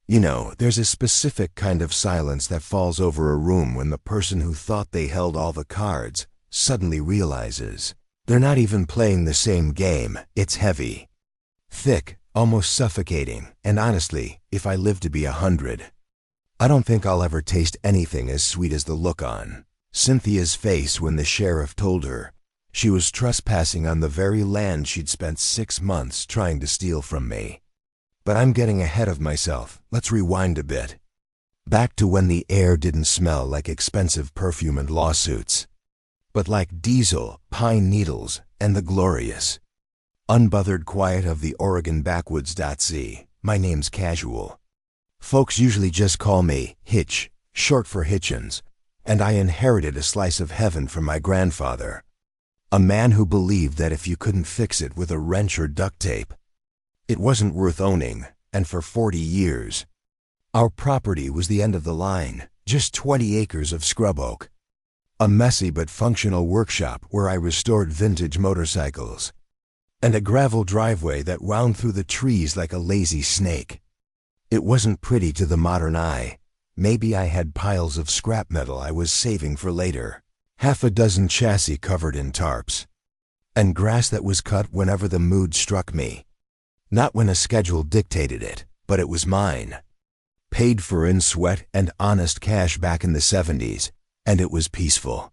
You know, there's a specific kind of silence that falls over a room when the person who thought they held all the cards suddenly realizes they're not even playing the same game. It's heavy, thick, almost suffocating, and honestly, if I live to be 100, I don't think I'll ever taste anything as sweet as the look on Cynthia's face when the sheriff told her she was trespassing on the very land she'd spent 6 months trying to steal from me. But I'm getting ahead of myself. Let's rewind a bit. Back to when the air didn't smell like expensive perfume and lawsuits, but like diesel, pine needles, and the glorious, unbothered quiet of the Oregon backwoods. See, my name's Casual. Folks usually just call me Hitch, short for Hitchens, and I inherited a slice of heaven from my grandfather, a man who believed that if you couldn't fix it with a wrench or duct tape, it wasn't worth owning. And for 40 years, our property was the end of the line, just 20 acres of scrub oak, a messy but functional workshop where I restored vintage motorcycles, and a gravel driveway that wound through the trees like a lazy snake. It wasn't pretty to the modern eye. Maybe I had piles of scrap metal I was saving for later, half a dozen chassis covered in tarps, and grass that was cut whenever the mood struck me. Not when a schedule dictated it, but it was mine. Paid for in sweat and honest cash back in the 70s, and it was peaceful.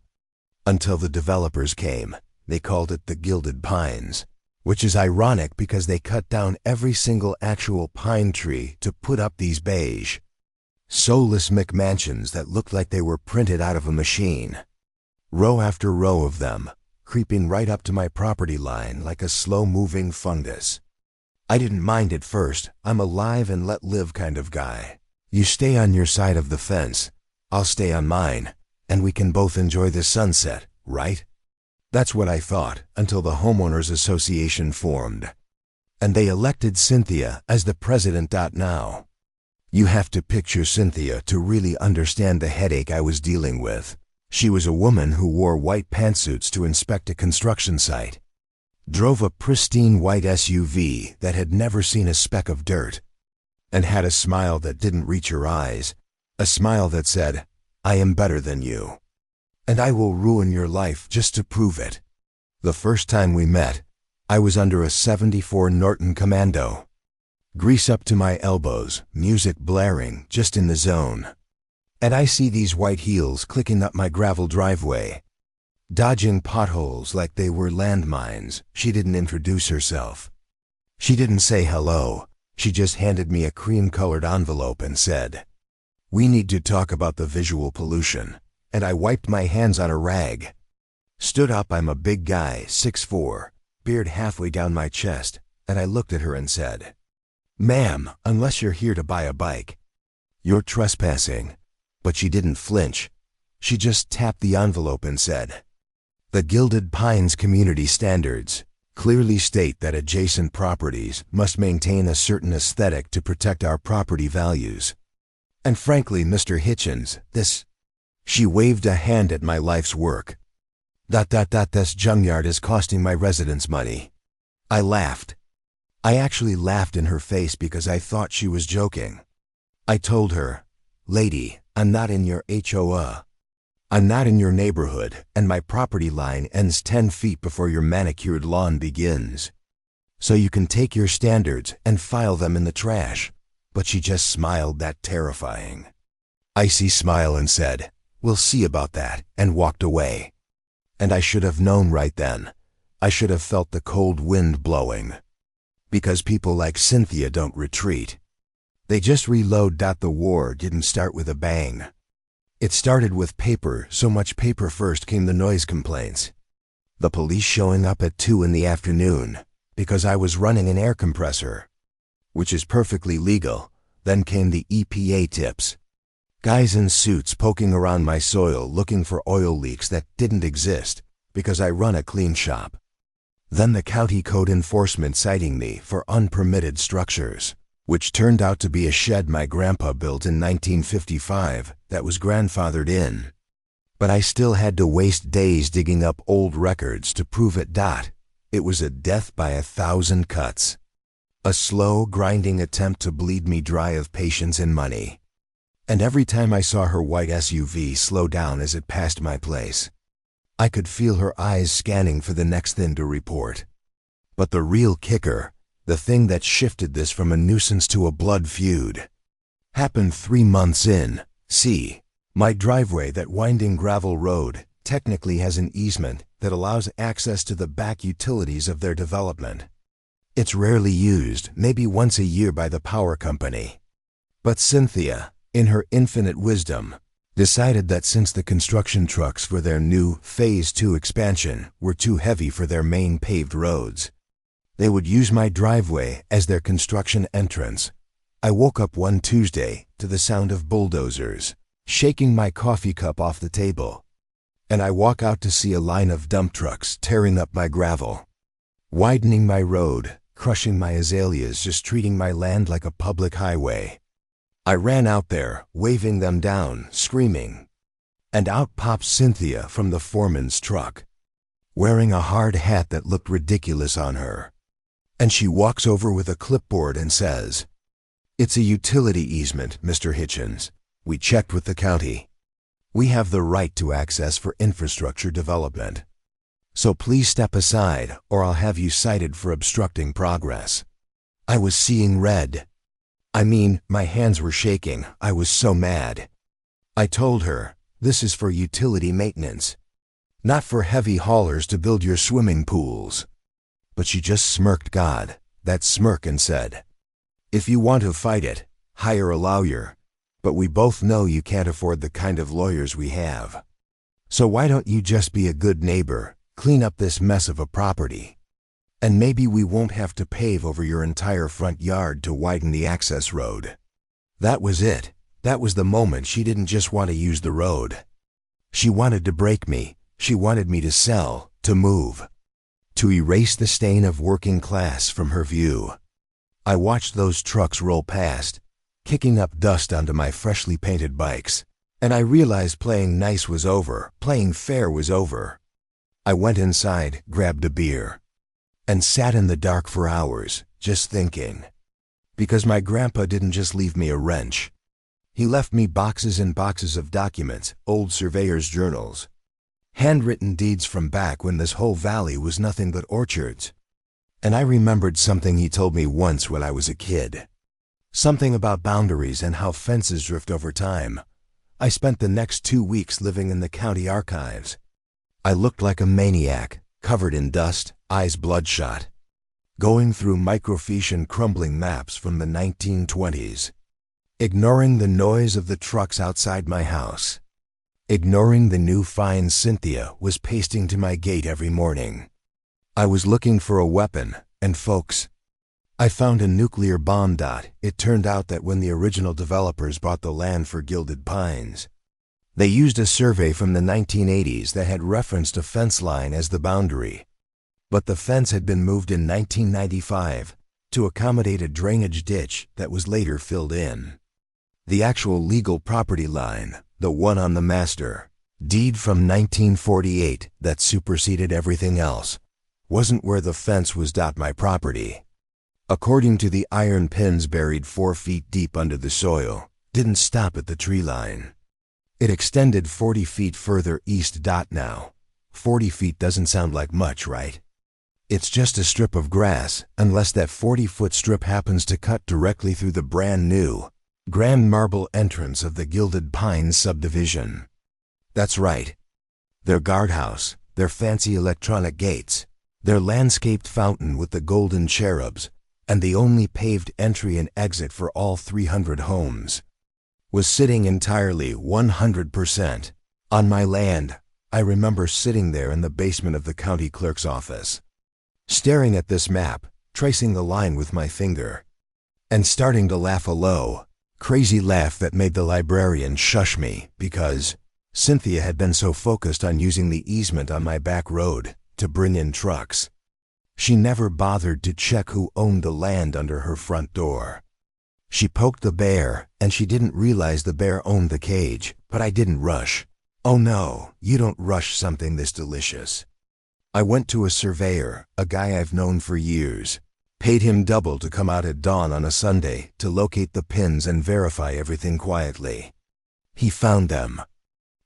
Until the developers came. They called it the Gilded Pines, which is ironic because they cut down every single actual pine tree to put up these beige, soulless McMansions that looked like they were printed out of a machine. Row after row of them, creeping right up to my property line like a slow-moving fungus. I didn't mind at first. I'm a live and let live kind of guy. You stay on your side of the fence, I'll stay on mine, and we can both enjoy the sunset, right? That's what I thought until the Homeowners Association formed, and they elected Cynthia as the president. Now, you have to picture Cynthia to really understand the headache I was dealing with. She was a woman who wore white pantsuits to inspect a construction site, drove a pristine white SUV that had never seen a speck of dirt, and had a smile that didn't reach her eyes, a smile that said, "I am better than you, and I will ruin your life just to prove it." The first time we met, I was under a '74 Norton Commando, grease up to my elbows, music blaring, just in the zone. And I see these white heels clicking up my gravel driveway, dodging potholes like they were landmines. She didn't introduce herself. She didn't say hello. She just handed me a cream-colored envelope and said, "We need to talk about the visual pollution." And I wiped my hands on a rag. Stood up. I'm a big guy, 6'4", beard halfway down my chest, and I looked at her and said, "Ma'am, unless you're here to buy a bike, you're trespassing." But she didn't flinch. She just tapped the envelope and said, "The Gilded Pines community standards clearly state that adjacent properties must maintain a certain aesthetic to protect our property values. And frankly, Mr. Hitchens, this..." She waved a hand at my life's work. This junkyard is costing my residents money." I laughed. I actually laughed in her face because I thought she was joking. I told her, "Lady, I'm not in your HOA. I'm not in your neighborhood, and my property line ends 10 feet before your manicured lawn begins. So you can take your standards and file them in the trash." But she just smiled that terrifying, icy smile and said, "We'll see about that," and walked away. And I should have known right then. I should have felt the cold wind blowing. Because people like Cynthia don't retreat. They just reload. The war didn't start with a bang. It started with paper. So much paper. First came the noise complaints, the police showing up at 2 in the afternoon because I was running an air compressor, which is perfectly legal. Then came the EPA tips. Guys in suits poking around my soil looking for oil leaks that didn't exist because I run a clean shop. Then the county code enforcement citing me for unpermitted structures, which turned out to be a shed my grandpa built in 1955 that was grandfathered in. But I still had to waste days digging up old records to prove it. It was a death by 1,000 cuts. A slow, grinding attempt to bleed me dry of patience and money. And every time I saw her white SUV slow down as it passed my place, I could feel her eyes scanning for the next thing to report. But the real kicker, the thing that shifted this from a nuisance to a blood feud, happened 3 months in. See, my driveway, that winding gravel road, technically has an easement that allows access to the back utilities of their development. It's rarely used, maybe once a year by the power company. But Cynthia, in her infinite wisdom, decided that since the construction trucks for their new Phase 2 expansion were too heavy for their main paved roads, they would use my driveway as their construction entrance. I woke up one Tuesday to the sound of bulldozers, shaking my coffee cup off the table, and I walk out to see a line of dump trucks tearing up my gravel, widening my road, crushing my azaleas, just treating my land like a public highway. I ran out there, waving them down, screaming, and out pops Cynthia from the foreman's truck, wearing a hard hat that looked ridiculous on her. And she walks over with a clipboard and says, "It's a utility easement, Mr. Hitchens. We checked with the county. We have the right to access for infrastructure development. So please step aside or I'll have you cited for obstructing progress." I was seeing red. I mean, my hands were shaking. I was so mad. I told her, "This is for utility maintenance, not for heavy haulers to build your swimming pools." But she just smirked that smirk, and said, "If you want to fight it, hire a lawyer, but we both know you can't afford the kind of lawyers we have. So why don't you just be a good neighbor, clean up this mess of a property, and maybe we won't have to pave over your entire front yard to widen the access road." That was it. That was the moment. She didn't just want to use the road. She wanted to break me. She wanted me to sell, to move, to erase the stain of working class from her view. I watched those trucks roll past, kicking up dust onto my freshly painted bikes, and I realized playing nice was over, playing fair was over. I went inside, grabbed a beer, and sat in the dark for hours, just thinking. Because my grandpa didn't just leave me a wrench. He left me boxes and boxes of documents, old surveyor's journals, handwritten deeds from back when this whole valley was nothing but orchards. And I remembered something he told me once when I was a kid. Something about boundaries and how fences drift over time. I spent the next 2 weeks living in the county archives. I looked like a maniac, covered in dust, eyes bloodshot, going through microfiche and crumbling maps from the 1920s, ignoring the noise of the trucks outside my house, ignoring the new finds Cynthia was pasting to my gate every morning. I was looking for a weapon, and folks, I found a nuclear bomb. It turned out that when the original developers bought the land for Gilded Pines, they used a survey from the 1980s that had referenced a fence line as the boundary. But the fence had been moved in 1995 to accommodate a drainage ditch that was later filled in. The actual legal property line, the one on the master deed from 1948 that superseded everything else, wasn't where the fence was. My property, according to the iron pins buried 4 feet deep under the soil, didn't stop at the tree line. It extended 40 feet further east. Now, 40 feet doesn't sound like much, right? It's just a strip of grass, unless that 40-foot strip happens to cut directly through the brand new, grand marble entrance of the Gilded Pines subdivision. That's right. Their guardhouse, their fancy electronic gates, their landscaped fountain with the golden cherubs, and the only paved entry and exit for all 300 homes, was sitting entirely 100% on my land. I remember sitting there in the basement of the county clerk's office, staring at this map, tracing the line with my finger, and starting to laugh a low, crazy laugh that made the librarian shush me because Cynthia had been so focused on using the easement on my back road to bring in trucks. She never bothered to check who owned the land under her front door. She poked the bear, and she didn't realize the bear owned the cage, but I didn't rush. Oh no, you don't rush something this delicious. I went to a surveyor, a guy I've known for years, Paid him double to come out at dawn on a Sunday to locate the pins and verify everything quietly. He found them.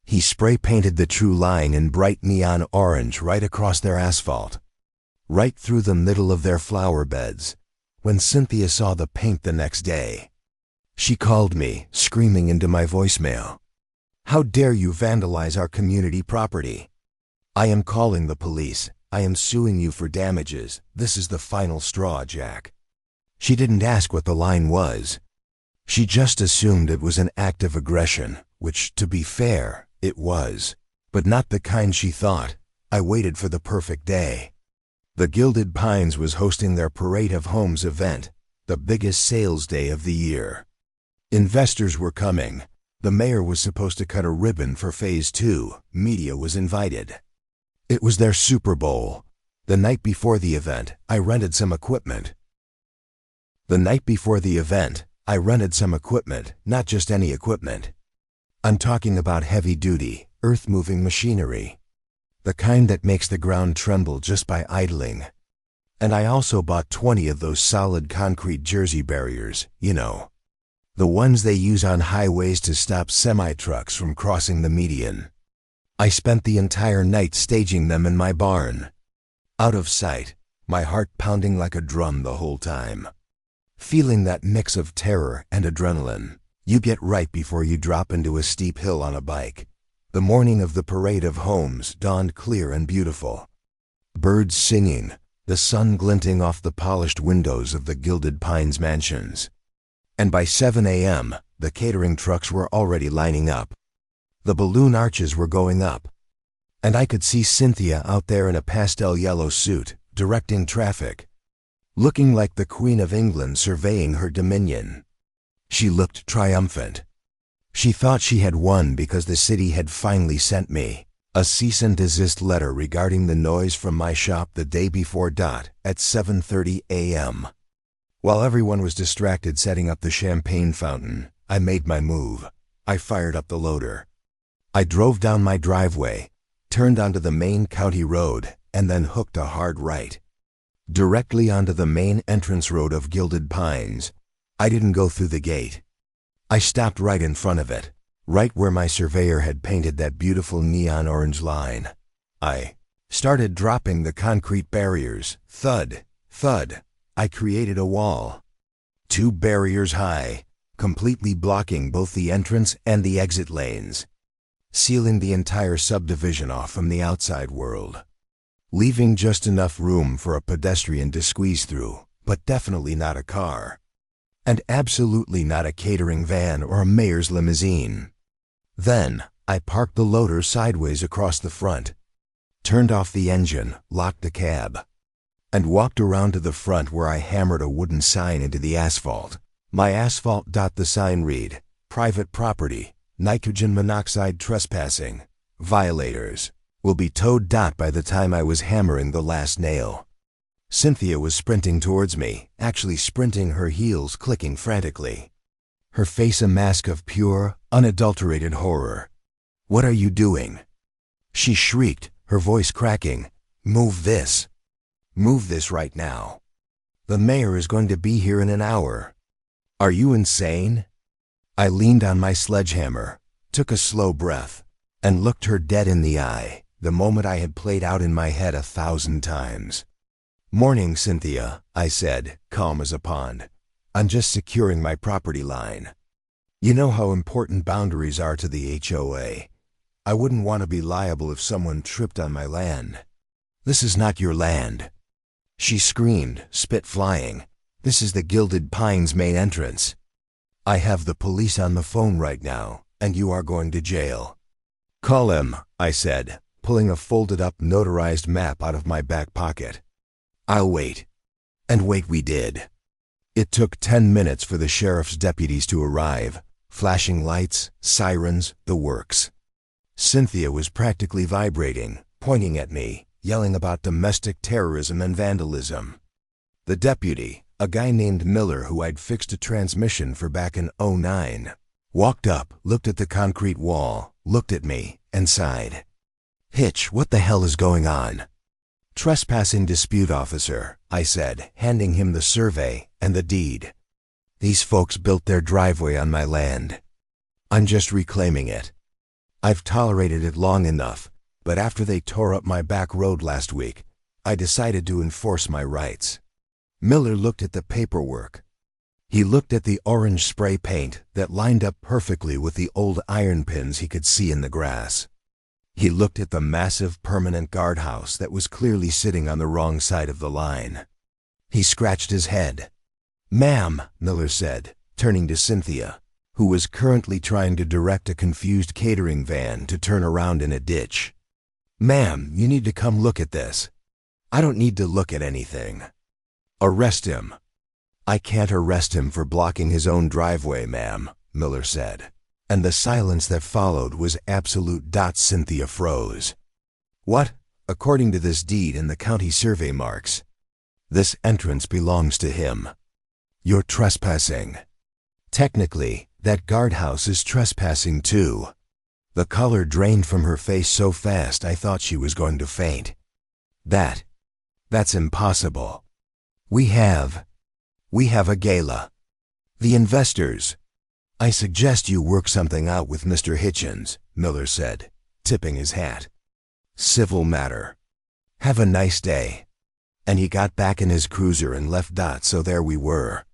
He spray-painted the true line in bright neon orange right across their asphalt, right through the middle of their flower beds. When Cynthia saw the paint the next day, she called me, screaming into my voicemail. "How dare you vandalize our community property? I am calling the police. I am suing you for damages. This is the final straw, Jack." She didn't ask what the line was. She just assumed it was an act of aggression, which, to be fair, it was, but not the kind she thought. I waited for the perfect day. The Gilded Pines was hosting their Parade of Homes event, the biggest sales day of the year. Investors were coming. The mayor was supposed to cut a ribbon for Phase 2. Media was invited. It was their Super Bowl. The night before the event, I rented some equipment. Not just any equipment. I'm talking about heavy-duty, earth-moving machinery. The kind that makes the ground tremble just by idling. And I also bought 20 of those solid concrete Jersey barriers, you know. The ones they use on highways to stop semi-trucks from crossing the median. I spent the entire night staging them in my barn. Out of sight, my heart pounding like a drum the whole time. Feeling that mix of terror and adrenaline you get right before you drop into a steep hill on a bike. The morning of the Parade of Homes dawned clear and beautiful. Birds singing, the sun glinting off the polished windows of the Gilded Pines mansions. And by 7 a.m., the catering trucks were already lining up. The balloon arches were going up. And I could see Cynthia out there in a pastel yellow suit, directing traffic. Looking like the Queen of England surveying her dominion. She looked triumphant. She thought she had won because the city had finally sent me a cease and desist letter regarding the noise from my shop the day before at 7:30 a.m. While everyone was distracted setting up the champagne fountain, I made my move. I fired up the loader. I drove down my driveway, turned onto the main county road, and then hooked a hard right. Directly onto the main entrance road of Gilded Pines. I didn't go through the gate. I stopped right in front of it, right where my surveyor had painted that beautiful neon orange line. I started dropping the concrete barriers. Thud, thud. I created a wall. 2 barriers high, completely blocking both the entrance and the exit lanes, sealing the entire subdivision off from the outside world, leaving just enough room for a pedestrian to squeeze through, but definitely not a car. And absolutely not a catering van or a mayor's limousine. Then, I parked the loader sideways across the front, turned off the engine, locked the cab, and walked around to the front where I hammered a wooden sign into the asphalt. My asphalt. The sign read, "Private property, nitrogen monoxide trespassing, violators, will be towed." By the time I was hammering the last nail, Cynthia was sprinting towards me, actually sprinting, her heels clicking frantically. Her face a mask of pure, unadulterated horror. "What are you doing?" she shrieked, her voice cracking. "Move this. Move this right now. The mayor is going to be here in an hour. Are you insane?" I leaned on my sledgehammer, took a slow breath, and looked her dead in the eye, the moment I had played out in my head 1,000 times. "Morning, Cynthia," I said, calm as a pond. "I'm just securing my property line. You know how important boundaries are to the HOA. I wouldn't want to be liable if someone tripped on my land. This is not your land." She screamed, spit flying. "This is the Gilded Pines main entrance. I have the police on the phone right now, and you are going to jail." "Call him," I said, pulling a folded-up notarized map out of my back pocket. "I'll wait." And wait we did. It took 10 minutes for the sheriff's deputies to arrive, flashing lights, sirens, the works. Cynthia was practically vibrating, pointing at me, yelling about domestic terrorism and vandalism. The deputy, a guy named Miller who I'd fixed a transmission for back in '09, walked up, looked at the concrete wall, looked at me, and sighed. "Hitch, what the hell is going on?" Trespassing dispute officer, I said, handing him the survey and the deed. These folks built their driveway on my land. I'm just reclaiming it. I've tolerated it long enough, but after they tore up my back road last week, I decided to enforce my rights. Miller looked at the paperwork. He looked at the orange spray paint that lined up perfectly with the old iron pins he could see in the grass. He looked at the massive permanent guardhouse that was clearly sitting on the wrong side of the line. He scratched his head. "Ma'am," Miller said, turning to Cynthia, who was currently trying to direct a confused catering van to turn around in a ditch. "Ma'am, you need to come look at this." "I don't need to look at anything." "Arrest him." "I can't arrest him for blocking his own driveway, ma'am," Miller said. And the silence that followed was absolute. Cynthia froze. "What? According to this deed and the county survey marks, this entrance belongs to him. You're trespassing." "Technically, that guardhouse is trespassing too." The color drained from her face so fast I thought she was going to faint. That's impossible. We have a gala. The investors. "I suggest you work something out with Mr. Hitchens," Miller said, tipping his hat. "Civil matter. Have a nice day." And he got back in his cruiser and left. So there we were.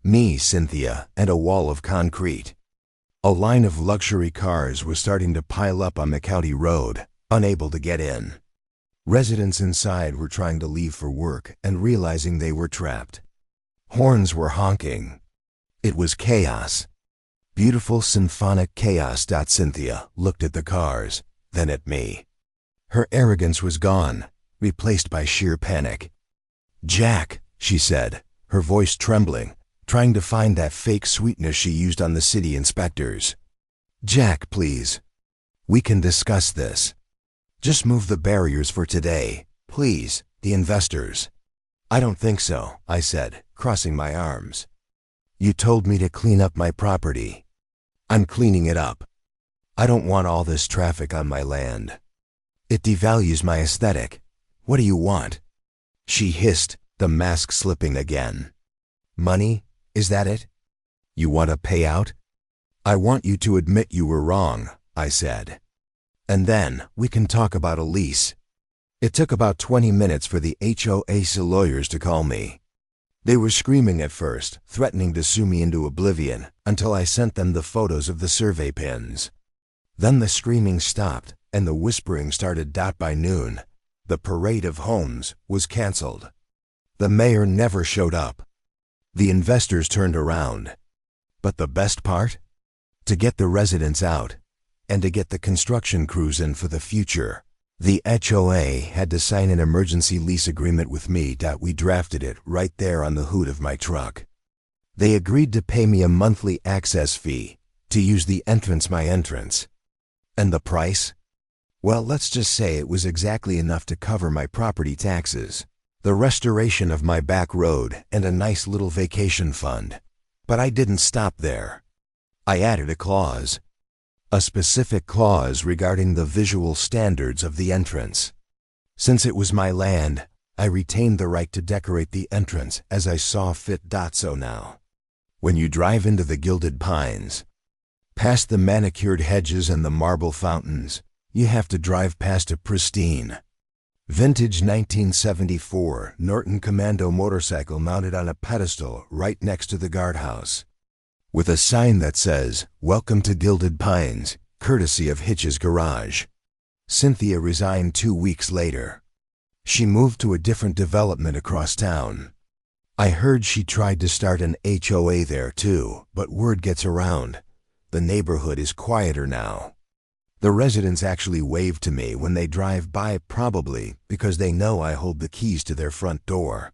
Me, Cynthia, and a wall of concrete. A line of luxury cars was starting to pile up on the county road, unable to get in. Residents inside were trying to leave for work and realizing they were trapped. Horns were honking. It was chaos. Beautiful symphonic chaos. Cynthia looked at the cars, then at me. Her arrogance was gone, replaced by sheer panic. "Jack," she said, her voice trembling, trying to find that fake sweetness she used on the city inspectors. "Jack, please. We can discuss this. Just move the barriers for today, please, the investors." "I don't think so," I said, crossing my arms. "You told me to clean up my property. I'm cleaning it up. I don't want all this traffic on my land. It devalues my aesthetic. What do you want?" She hissed, the mask slipping again. "Money? Is that it? You want a payout?" "I want you to admit you were wrong," I said. "And then we can talk about a lease." It took about 20 minutes for the HOA's lawyers to call me. They were screaming at first, threatening to sue me into oblivion, until I sent them the photos of the survey pins. Then the screaming stopped, and the whispering started. By noon, the parade of homes was canceled. The mayor never showed up. The investors turned around. But the best part? To get the residents out, and to get the construction crews in for the future, the HOA had to sign an emergency lease agreement with me. We drafted it right there on the hood of my truck. They agreed to pay me a monthly access fee to use the entrance, my entrance. And the price? Well, let's just say it was exactly enough to cover my property taxes, the restoration of my back road, and a nice little vacation fund. But I didn't stop there. I added a clause. A specific clause regarding the visual standards of the entrance. Since it was my land, I retained the right to decorate the entrance as I saw fit. So now, when you drive into the gilded pines, past the manicured hedges and the marble fountains, you have to drive past a pristine, vintage 1974 Norton Commando motorcycle mounted on a pedestal right next to the guardhouse, with a sign that says, "Welcome to Gilded Pines, courtesy of Hitch's Garage." Cynthia resigned 2 weeks later. She moved to a different development across town. I heard she tried to start an HOA there too, but word gets around. The neighborhood is quieter now. The residents actually wave to me when they drive by, probably because they know I hold the keys to their front door.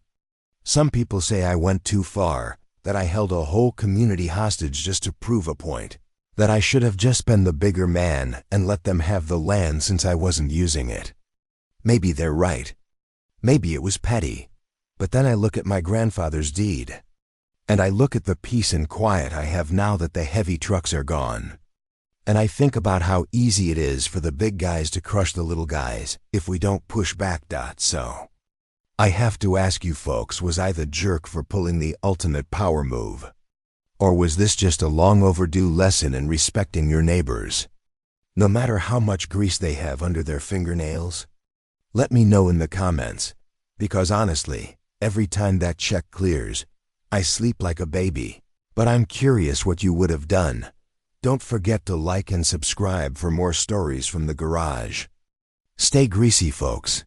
Some people say I went too far, that I held a whole community hostage just to prove a point, that I should have just been the bigger man and let them have the land since I wasn't using it. Maybe they're right. Maybe it was petty. But then I look at my grandfather's deed, and I look at the peace and quiet I have now that the heavy trucks are gone. And I think about how easy it is for the big guys to crush the little guys if we don't push back. So I have to ask you folks, was I the jerk for pulling the ultimate power move? Or was this just a long overdue lesson in respecting your neighbors, no matter how much grease they have under their fingernails? Let me know in the comments, because honestly, every time that check clears, I sleep like a baby. But I'm curious what you would have done. Don't forget to like and subscribe for more stories from the garage. Stay greasy, folks.